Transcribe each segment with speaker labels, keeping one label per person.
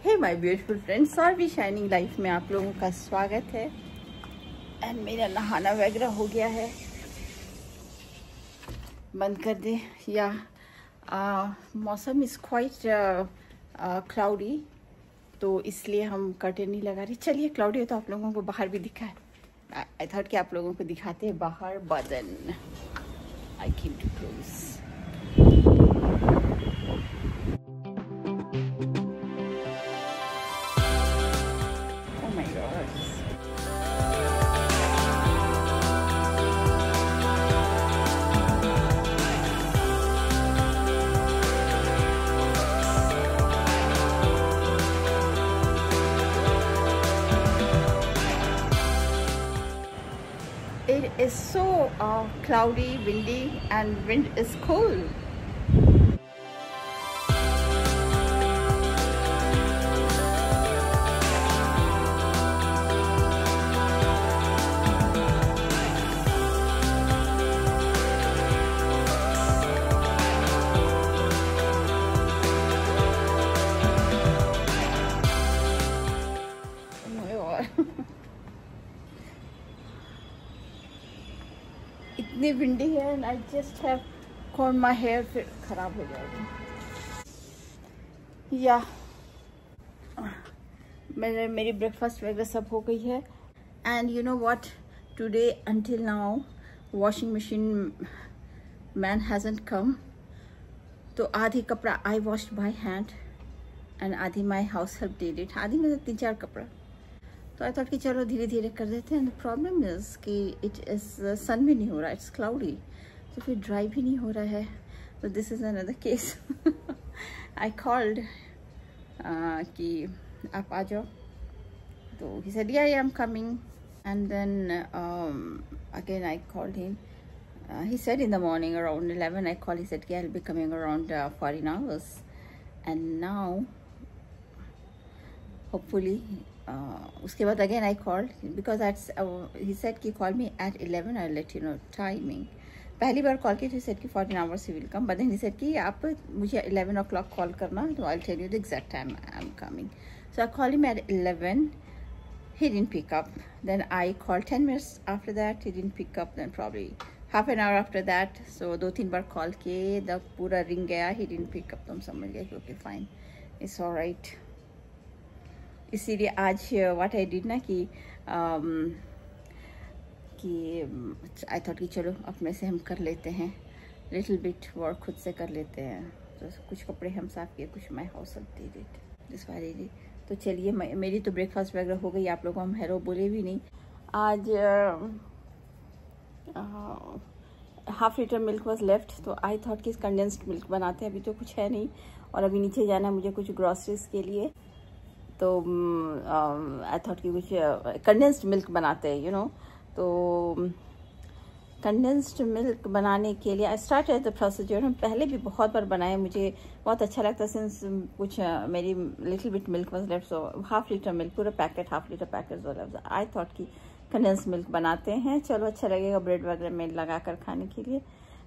Speaker 1: Hey my beautiful friends, Saarvi shining life में आप लोगों का स्वागत है। एंड मेरा नहाना वगैरह हो गया है। बंद कर दे या मौसम इज़ क्वाइट क्लाउडी, तो इसलिए हम कर्टेन नहीं लगा रही। चलिए, क्लाउडी है तो आप लोगों को बाहर भी दिखा है। आई थॉट कि आप लोगों को दिखाते हैं बाहर बादल। I came to close. It is so cloudy, windy, and wind is cold. इतनी विंडी है and I just have combed my hair, फिर खराब हो जाएगा। या मेरी ब्रेकफास्ट वगैरह सब हो गई है। And you know what, today until now washing machine man hasn't come, तो आधी कपड़ा I washed by hand and आधी my house help did it. आधी में 3-4 कपड़ा, तो आई थॉट कि चलो धीरे धीरे कर देते हैं। प्रॉब्लम इज़ कि इट इज़ सन भी नहीं हो रहा, इट्स क्लाउडी, तो फिर ड्राई भी नहीं हो रहा है। तो this is another case. I called कि आप आ जाओ, तो he said yeah I am coming. And then again I called him, he said in the morning around 11 I called, he said yeah, I'll be coming around 14 hours, and now hopefully उसके बाद again I called because he said कि call me at 11, I'll let you know timing. पहली बार call की तो he said कि 14 hours he will come, but then he said कि आप मुझे 11 o'clock कॉल करना, तो I'll tell you the exact time I'm coming. So I called him at 11. He didn't pick up. Then I called 10 minutes after that. He didn't pick up. Then probably half an hour after that. So 2-3 bar call किए, the पूरा ring गया, he didn't pick up, तो हम समझ गए कि okay fine, it's alright. इसीलिए आज व्हाट आई डिड ना कि आई थॉट कि चलो अपने से हम कर लेते हैं, लिटिल बिट वर्क खुद से कर लेते हैं। तो कुछ कपड़े हम साफ किए, कुछ माई house help did it this वाली डी। तो चलिए, मेरी तो ब्रेकफास्ट वगैरह हो गई। आप लोगों को हम हेरो बोले भी नहीं। आज half litre milk was left, तो आई थॉट कि कंडेंस्ड मिल्क बनाते हैं। अभी तो कुछ है नहीं, और अभी नीचे जाना है मुझे कुछ ग्रॉसरीज के लिए, तो आई थॉट कि कुछ कंडेंस्ड मिल्क बनाते हैं, यू नो। तो कंडेंस्ड मिल्क बनाने के लिए आई स्टार्टेड द प्रोसीजर। हम पहले भी बहुत बार बनाए, मुझे बहुत अच्छा लगता है। सिंस कुछ मेरी little bit milk was left, so half litre milk, पूरा packet, half litre packet was left. I thought कि कंडेंस्ड मिल्क बनाते हैं, चलो अच्छा लगेगा ब्रेड वगैरह में लगा कर खाने के लिए,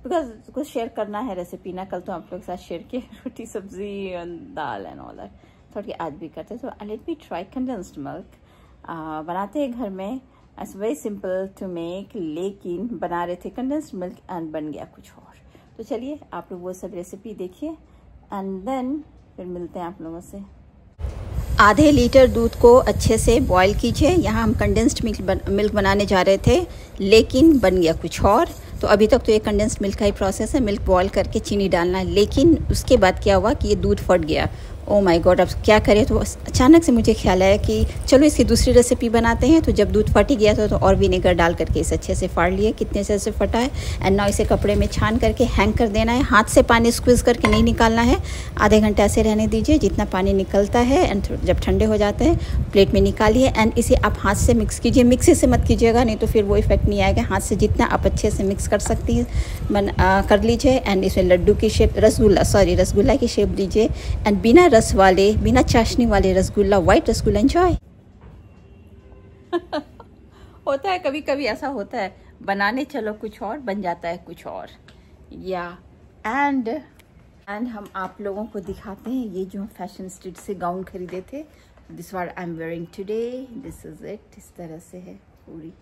Speaker 1: बिकॉज कुछ शेयर करना है रेसिपी ना। कल तो आप लोग के साथ शेयर किए रोटी सब्जी दाल एंड ऑल दैट, थोड़ा कि आज भी करते। तो let me try condensed milk. बनाते हैं घर में, it's very simple to make, लेकिन बना रहे थे कंडेंस्ड मिल्क एंड बन गया कुछ और। तो चलिए आप लोग वो सब रेसिपी देखिए एंड देन फिर मिलते हैं आप लोगों से। आधे लीटर दूध को अच्छे से बॉईल कीजिए। यहाँ हम कंडेंस्ड मिल्क बनाने जा रहे थे, लेकिन बन गया कुछ और। तो अभी तक तो ये कंडेंस्ड मिल्क का ही प्रोसेस है, मिल्क बॉईल करके चीनी डालना है। लेकिन उसके बाद क्या हुआ कि ये दूध फट गया। ओ माय गॉड, अब क्या करें। तो अचानक से मुझे ख्याल आया कि चलो इसकी दूसरी रेसिपी बनाते हैं। तो जब दूध फट ही गया था तो और विनेगर डाल करके इसे अच्छे से फाड़ लिए, कितने से फटा है। एंड नाउ इसे कपड़े में छान करके हैंग कर देना है। हाथ से पानी स्क्वीज़ करके नहीं निकालना है, आधे घंटे ऐसे रहने दीजिए। जितना पानी निकलता है एंड जब ठंडे हो जाते हैं प्लेट में निकालिए एंड इसे आप हाथ से मिक्स कीजिए। मिक्सी से मत कीजिएगा, नहीं तो फिर वो इफेक्ट नहीं आएगा। हाथ से जितना आप अच्छे से मिक्स कर सकती हैं कर लीजिए। एंड इसमें लड्डू की शेप, रसगुल्ला की शेप दीजिए। एंड बिना रस वाले, बिना चाशनी वाले रसगुल्ला, व्हाइट रसगुल्ला एंजॉय। होता है कभी कभी, ऐसा होता है, बनाने चलो कुछ और, बन जाता है कुछ और। या एंड एंड हम आप लोगों को दिखाते हैं ये जो फैशन स्ट्रीट से गाउन खरीदे थे, this what I am wearing today, this is it. इस तरह से है, पूरी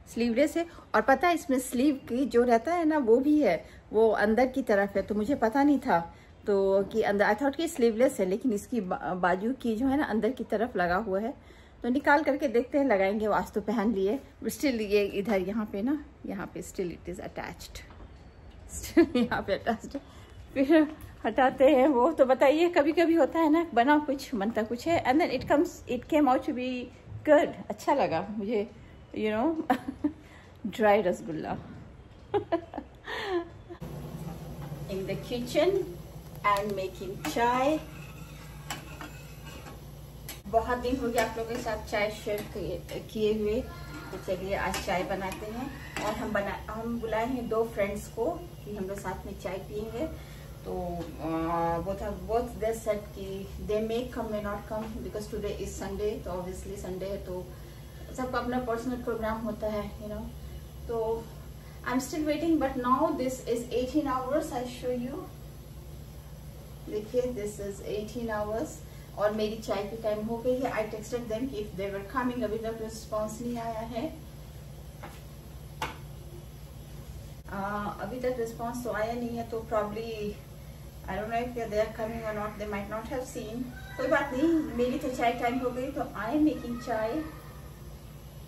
Speaker 1: स्लीवलेस है। और पता है इसमें स्लीव की जो रहता है ना वो भी है, वो अंदर की तरफ है, तो मुझे पता नहीं था तो कि अंदर, आई थॉट कि स्लीवलेस है, लेकिन इसकी बाजू की जो है ना अंदर की तरफ लगा हुआ है। तो निकाल करके देखते हैं, लगाएंगे। आज तो पहन लिए, स्टिल ये इधर यहाँ पे ना, यहाँ पे still it is attached, still यहाँ पे अटैच्ड। फिर हटाते हैं वो। तो बताइए, कभी कभी होता है ना, बना कुछ बनता कुछ है, and then it came out to be good. अच्छा लगा मुझे, you know, dry rasgulla in the kitchen and making chai। बहुत दिन हो गया आप लोगों के साथ चाय शेयर किए हुए, तो चलिए आज चाय बनाते हैं। और हम बुलाए हैं 2 फ्रेंड्स को कि हम लोग साथ में चाय पियेंगे। तो both they said कि they may come may not come because today is Sunday, तो obviously Sunday है तो सबका अपना पर्सनल प्रोग्राम होता है, you know। तो I am still waiting, but now this is 18 hours. I show you, देखिए दिस इज 18 आवर्स और मेरी चाय की टाइम हो गई है। आई टेक्सटेड देम कि इफ दे वर कमिंग, अभी तक रिस्पॉन्स नहीं आया है। अभी तक रिस्पॉन्स तो आया नहीं है, तो probably I don't know if they are coming और not, they might not have seen. कोई बात नहीं, मेरी तो चाय टाइम हो गई, तो आई एम मेकिंग चाय।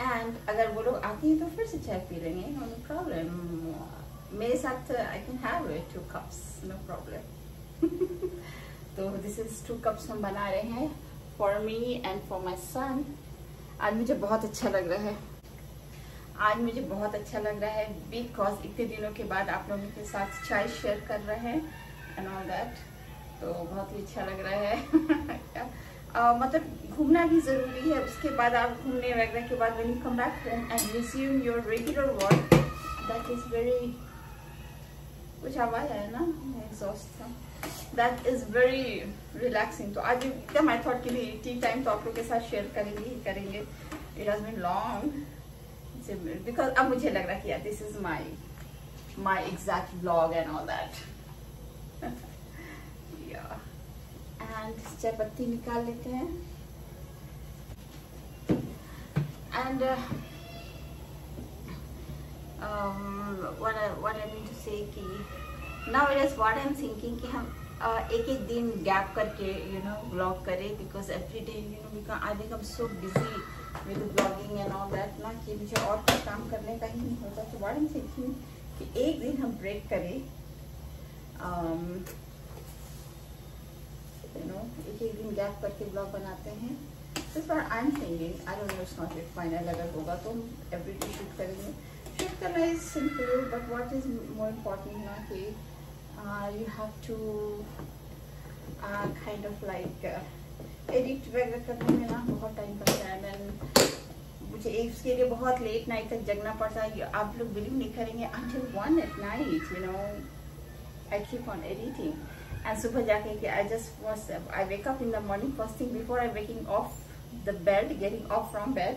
Speaker 1: एंड अगर वो लोग आते हैं तो फिर से चाय पी लेंगे, नो प्रॉब्लम। मेरे साथ I can have 2 cups, no problem. तो दिस इज 2 कप्स हम बना रहे हैं for me and for my son. आज मुझे बहुत अच्छा लग रहा है, आज मुझे बहुत अच्छा लग रहा है, बिकॉज इतने दिनों के बाद आप लोगों के साथ चाय शेयर कर रहे हैं एंड ऑल दैट, तो बहुत ही अच्छा लग रहा है। मतलब घूमना भी जरूरी है। उसके बाद आप घूमने वगैरह के बाद when you come back home and resume your regular work, that is very, कुछ आवाज आया ना, एग्जॉस्ट था, that is very relaxing। तो आज एकदम आई थॉट कि नहीं, टी टाइम तो आप लोग के साथ शेयर करेंगे। It has been long because अब मुझे लग रहा कि यार this is my exact vlog and all that। yeah। And चाय पत्ती निकाल लेते हैं। And what I mean to say कि nowadays what I'm thinking कि हम एक दिन गैप करके ब्लॉग करें, because every day I become so busy with the blogging and all that ना, कि मुझे और कुछ काम करने का ही नहीं होता। तो what I'm thinking कि एक दिन हम ब्रेक करें, एक दिन गैप करके ब्लॉग बनाते हैं। This what I am thinking, I don't know, it's not it final. अगर होगा तो हम एवरीडे शूट करेंगे। शूट करना is simple, but what is more important ना कि you have to kind of like edit वगैरह करने में ना बहुत टाइम लगता है। देन मुझे इसके लिए बहुत लेट नाइट तक जगना पड़ता है। आप लोग बिलीव नहीं करेंगे, until 1 at night, I keep on editing। And सुबह जाके कि I wake up in the morning, first thing before I waking off the bed, getting off from bed,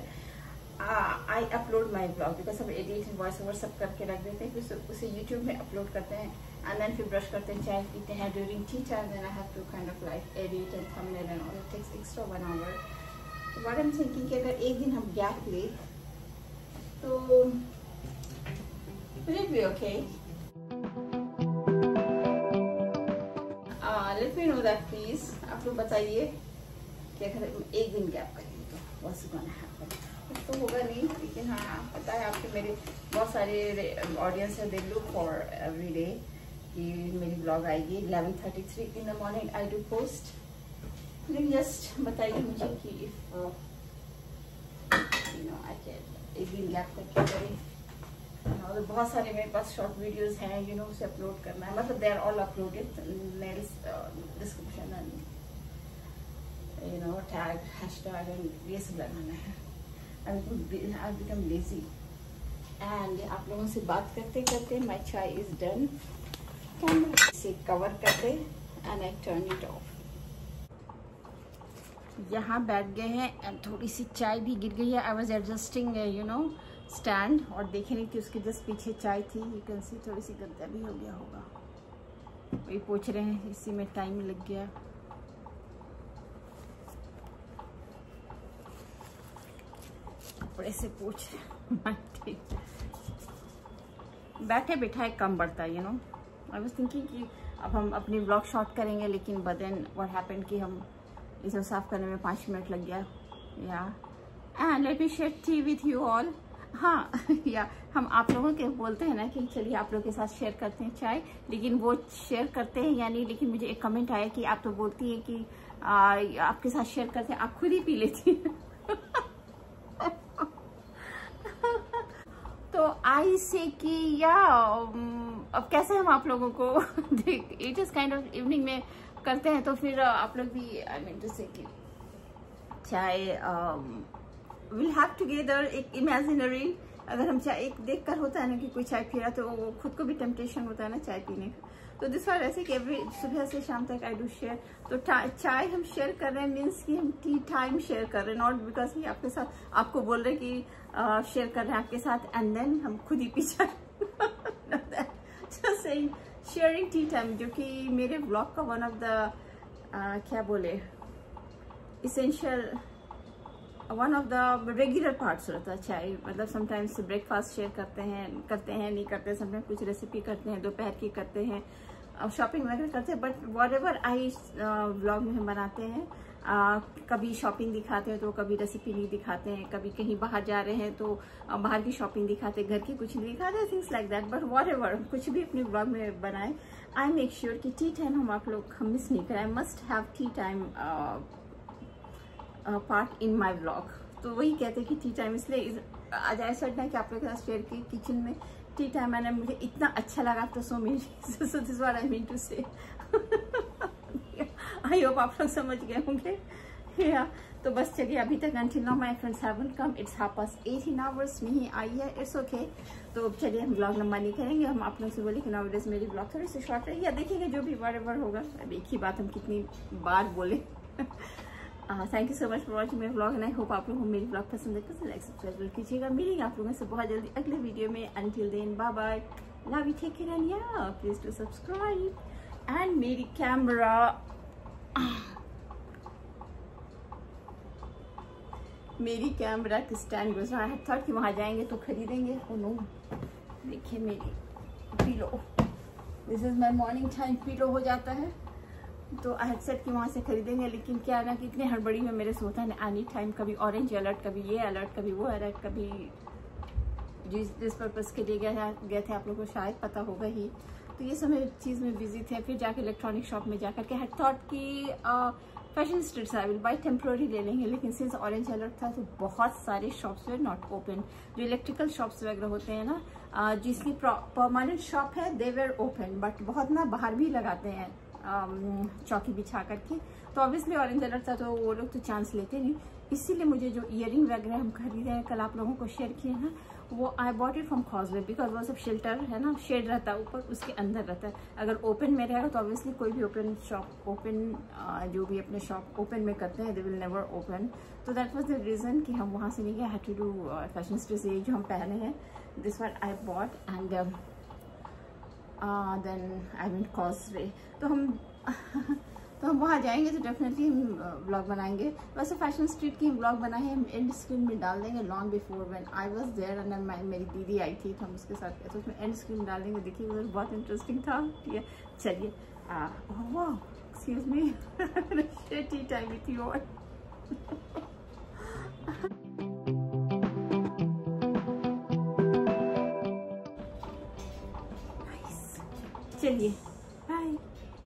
Speaker 1: I upload my vlog, because हम edit voice over सब करके रख देते हैं, फिर उसे YouTube में अपलोड करते हैं, and then फिर ब्रश करते हैं, चाय पीते हैं। during tea time then I have to kind of like edit and thumbnail and all, it takes extra 1 hour। तो what I'm thinking कि अगर एक दिन हम गैप ले तो will it be okay? Let me know that please। आप लोग बताइए कि अगर एक दिन गैप करेंगे तो what's gonna happen। कुछ तो होगा नहीं, लेकिन हाँ पता है आपके मेरे बहुत सारे ऑडियंस है, they look for every day कि मेरी ब्लॉग आएगी 11:33 in the morning I do post। लेकिन जस्ट बताइए मुझे कि if I can एक दिन गैप करके करें। और बहुत सारे मेरे पास शॉर्ट वीडियोस हैं, उसे अपलोड करना है, मतलब they are all uploaded, nails description and tag hashtag and ये सब लगाना है। I become lazy. एंड आप लोगों से बात करते करते my chai is done. Camera से कवर कर दे and I turn it off. यहाँ बैठ गए हैं एंड थोड़ी सी चाय भी गिर गई है। आई वॉज एडजस्टिंग स्टैंड और देखे नहीं थी, उसके जस्ट पीछे चाय थी। यू कैन सी थोड़ी सी गंदा भी हो गया होगा, वही पोंछ रहे हैं, इसी में टाइम लग गया। कपड़े से पोंछ रहे बैठे बैठाए कम बढ़ता है, you know. I was thinking कि अब हम अपनी व्लॉग शॉट करेंगे, लेकिन बट देन व्हाट हैपेंड कि हम इसे साफ करने में 5 मिनट लग गया। या and let me share T with you all. हाँ या हम आप लोगों के बोलते हैं ना कि चलिए आप लोगों के साथ शेयर करते हैं चाय, लेकिन वो शेयर करते हैं या नहीं, लेकिन मुझे एक कमेंट आया कि आप तो बोलती हैं कि आपके साथ शेयर करते हैं, आप खुद ही पी लेती हैं। तो आई से कि या अब कैसे हम आप लोगों को it is kind of evening में करते हैं, तो फिर आप लोग भी आई मीन टू से कि चाय विल हैव टुगेदर एक इमेजिनरी। अगर हम चाय एक देख कर होता है ना कि कोई चाय पी रहा, तो खुद को भी टेम्पटेशन होता है ना चाय पीने का। तो दिस वार ऐसे कि एवरी सुबह से शाम तक आई डू शेयर। तो चाय हम शेयर कर रहे हैं मीन्स कि हम टी टाइम शेयर कर रहे हैं, नॉट बिकॉज कि आपके साथ आपको बोल रहे कि शेयर कर रहे हैं आपके साथ एंड देन हम खुद ही पी जाए। Just saying sharing T time, जो कि मेरे ब्लॉग का वन ऑफ द क्या बोले essential one of the regular parts रहता है चाय। मतलब समटाइम्स ब्रेकफास्ट शेयर करते हैं नहीं करते, समटाइम्स कुछ रेसिपी करते हैं, दोपहर की करते हैं, शॉपिंग वगैरह करते हैं, but what ever I vlog में हम बनाते हैं। कभी शॉपिंग दिखाते हैं तो कभी रेसिपी नहीं दिखाते हैं, कभी कहीं बाहर जा रहे हैं तो बाहर की शॉपिंग दिखाते हैं, घर की कुछ नहीं दिखाते, things like that. But what ever कुछ भी अपने व्लॉग में बनाए, आई मेक श्योर कि टी टाइम हम आप लोग हम मिस नहीं करें। I must have T time part in my vlog. तो वही कहते हैं कि टी टाइम, इसलिए आज ऐसा है कि आप लोग के साथ शेयर की किचन में टी टाइम मैंने मुझे इतना अच्छा लगा। तो so this what I mean to say. I hope आप लोग समझ गए होंगे। या तो बस चलिए, अभी तक until now my friends haven't come, it's 8:30 in hours नहीं आई है, इट्स ओके। तो चलिए हम ब्लॉग लंबा नहीं करेंगे, हम आप लोग से बोले कि नाउडेज मेरी ब्लॉग थोड़ी सी शॉर्ट है, या देखेंगे जो भी बराबर होगा। अब एक ही बात हम कितनी बार बोले। Thank you so much for watching my vlog and I hope आप लोगों को मेरी व्लॉग पसंद है तो लाइक सब्सक्राइब कीजिएगा। मिलेंगे आप लोगों से बहुत जल्दी अगले वीडियो में। Until then bye bye, love you, take care and yeah please to subscribe. And मेरी कैमरा की स्टैंड गुजरा, आई थॉट कि वहाँ जाएंगे तो खरीदेंगे। ओ नो, देखिए मेरी pillow, this is my morning time pillow हो जाता है, तो आई हैड सेड कि वहाँ से खरीदेंगे। लेकिन क्या ना कि इतने हड़बड़ी में मेरे से होता है एनी टाइम, कभी ऑरेंज अलर्ट, कभी ये अलर्ट, कभी वो अलर्ट, कभी जिस पर्पज़ के लिए गए थे आप लोगों को शायद पता होगा ही। तो ये समय चीज़ में बिजी थे। फिर जाके इलेक्ट्रॉनिक शॉप में जाकर के हैड थॉट कि फैशन स्ट्रीट से आई विल बाय टेम्प्रोरी ले लेंगे, लेकिन सिंस ऑरेंज अलर्ट था तो बहुत सारे शॉप्स वे नॉट ओपन। जो इलेक्ट्रिकल शॉप्स वगैरह होते हैं ना, जिसकी परमानेंट शॉप है दे वेर ओपन, बट बहुत ना बाहर भी लगाते हैं चौकी बिछा करके। तो ऑब्वियसली ऑरेंज अलर्ट था तो वो लोग तो चांस लेते नहीं। इसीलिए मुझे जो इयरिंग वगैरह हम खरीदे हैं, कल आप लोगों को शेयर किए हैं, वो I bought it from causeway, because वो सब शेल्टर है ना, शेड रहता है ऊपर, उसके अंदर रहता है। अगर ओपन में रहेगा तो ऑब्वियसली कोई भी ओपन शॉप जो भी अपने शॉप ओपन में करते हैं दे विल नेवर ओपन। तो दैट वाज द रीज़न कि हम वहाँ से नहीं गए, had to do Fashion Street से जो हम पहने हैं, this one I bought and then I mean Causeway. तो हम वहाँ जाएंगे तो डेफिनेटली हम ब्लॉग बनाएंगे। वैसे फैशन स्ट्रीट की ब्लॉग बनाए हैं, हम एंड स्क्रीन में डाल देंगे long before when I was there and मेरी दीदी आई थी तो हम उसके साथ गए, तो उसमें एंड स्क्रीन डाल देंगे। देखिए वो बहुत इंटरेस्टिंग था। ठीक है, चलिए वाह excuse me, T time with you all. चलिए